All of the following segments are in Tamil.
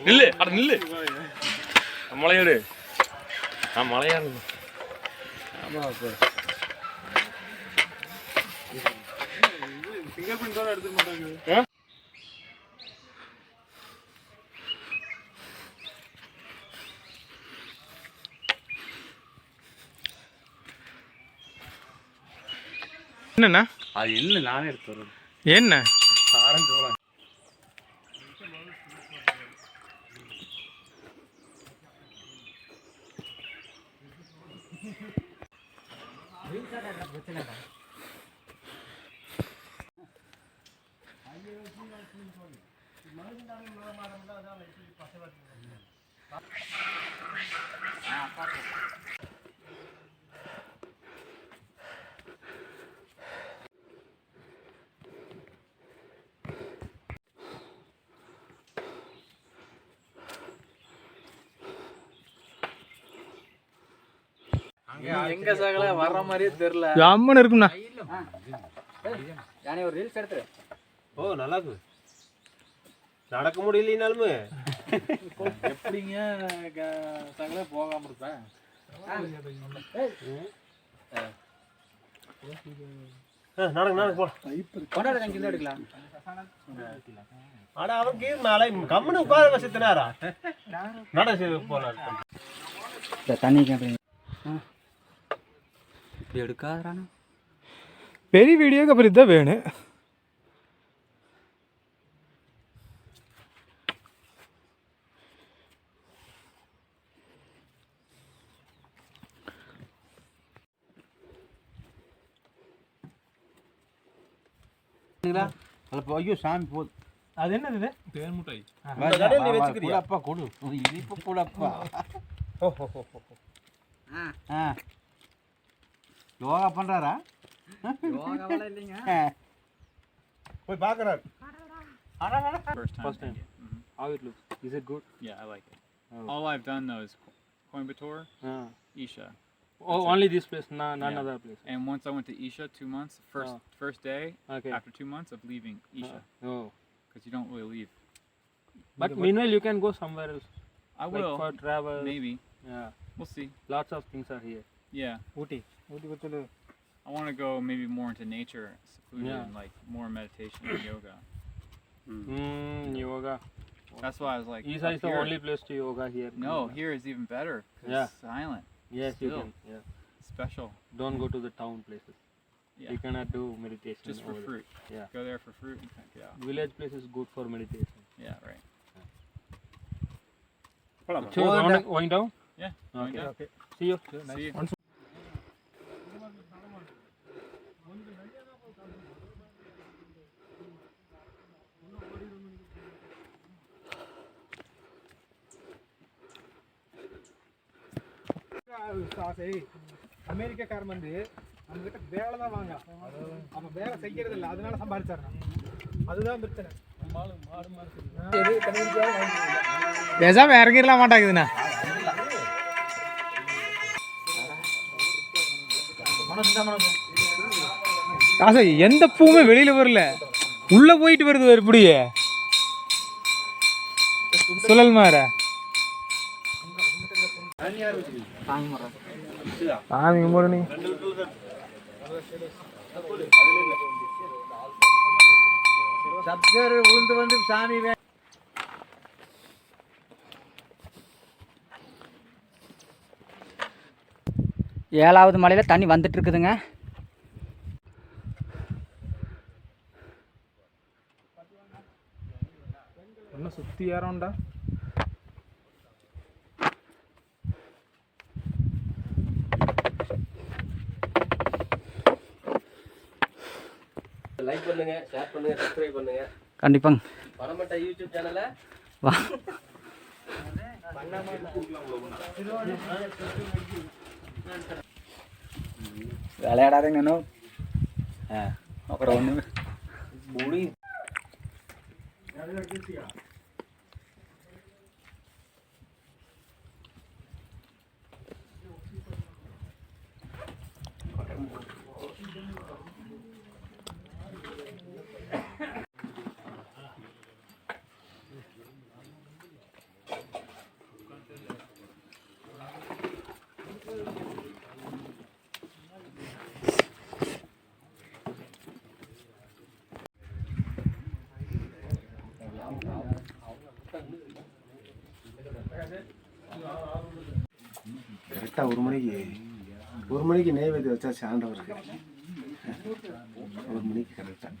நில்லு அட நில்லு மலையாடு மலையாடு ஃபிங்கர் பிரிண்ட் எடுத்துக்க மாட்டாங்க. என்னண்ணா அது இல்லை நானே எடுத்து வரேன். என்ன ஆரஞ்சு எங்க சகல வர்ற மாதிரியே தெரியல. அம்மன் இருக்குண்ணா. ஒரு ரீல்ஸ் எடுத்து. ஓ நல்லா இருக்கு. நடக்க முடியலனாலுமே எப்படிங்க சகல போகாம இருப்பேன். நடக்க போ. கொண்டாட கஞ்சி எடுக்கலாம். ஆனா அவனுக்கு நாளை கம்முன்னு உட்கார வச்சுனாரா நட போலாம். தண்ணி எடுக்காதான பெரிய வீடியோக்கு அப்புறம் இதுதான் வேணும். ஐயோ சாமி போகுது. அது என்னது தேன் முட்டாய் அப்பா கொடு இனிப்பு கூடப்பா. யோகா பண்றாரா? யோகாவெல்லாம் இல்லைங்க. போய் பார்க்கறாரு. First time. How it looks? Is it good? Yeah, I like it. All I've done though is Coimbatore, Isha. Oh, only this place, none other place. And once I went to Isha 2 months, first day, after 2 months of leaving Isha. Oh. Because you don't really leave. But meanwhile, you can go somewhere else. I will. Like for travel. Maybe. Yeah. We'll see. Lots of things are here. Yeah. Ooty. I want to go maybe more into nature, secluded, and like more meditation and yoga. Yoga. That's why I was like. Isha is the only place to yoga here. No, here is even better. It's silent. Yes, still. You can. Yeah. Special. Don't go to the town places. Yeah. You cannot do meditation. Just for fruit. Yeah. Go there for fruit and get out. Village place is good for meditation. Yeah, right. So going down? Yeah. Okay. Okay. See you. See you. அமெரிக்காக்காரன் வந்து நம்ம கிட்ட வேலை தான் வாங்க, அவன் வேலை செய்யறது இல்லை, அதனால சம்பாதிச்சாரு. அதுதான் பிரச்சனை. பேசாம இறங்கிடலாம் மாட்டாங்குதுண்ணா. காசு எந்த பூவுமே வெளியில வரல, உள்ள போயிட்டு வருது. எப்படியே சுழல் மாற சாமி கும்பிடு. உளுந்து வந்து சாமி 7வது மலையில தண்ணி வந்துட்டு இருக்குதுங்க. என்ன சுத்தி ஏறோண்டா. லைக் பண்ணுங்க, ஷேர் பண்ணுங்க, சப்ஸ்கிரைப் பண்ணுங்க. கண்டிப்பாங்க. பணமட்ட யூடியூப் சேனலை வா விளையாடாதீங்க. அப்புறம் ஒன்று முடி கரெக்டாக ஒரு மணிக்கு நெய்வேத்தியம் வச்சா சாண்டவருக்கு 1 மணிக்கு கரெக்டாக.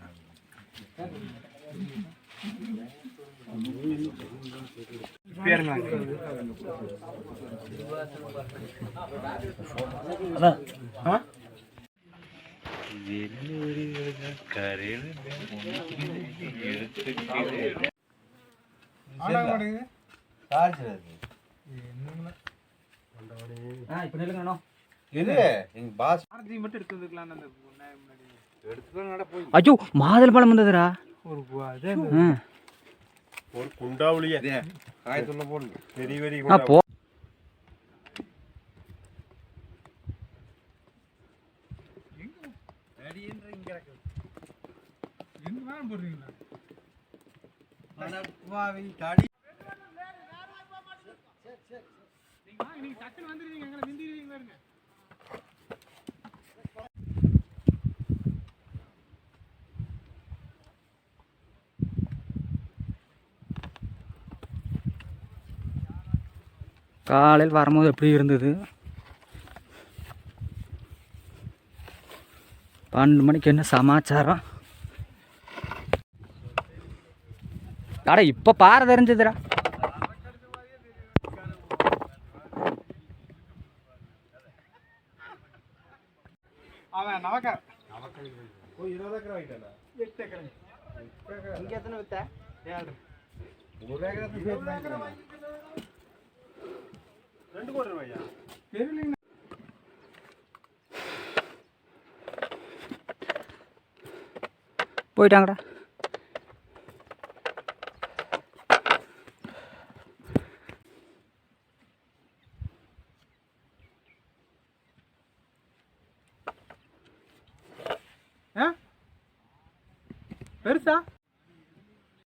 ஐயோ மாதுளை பழம் வந்ததுடா. ஒரு குண்டாவுளியே காயத்துல போடு பெரிய பெரிய போ. காலையில் வரும்போது எப்படி இருந்தது? 12 மணிக்கு என்ன சமாச்சாரம்? அட இப்போ பாறை தெரிஞ்சதுடா. அவன் நவக்கர் 20 ஏக்கர் வாங்கிட்டானா? 8 ஏக்கர். இங்கே எத்தனை வித்த? 7. 1 ஏக்கரத்துக்கு சேர்த்து வாங்கிக்கிறானா? 2 கோடி ரூபாயா? தெரியல. போயிட்டாங்கடா. பெருசா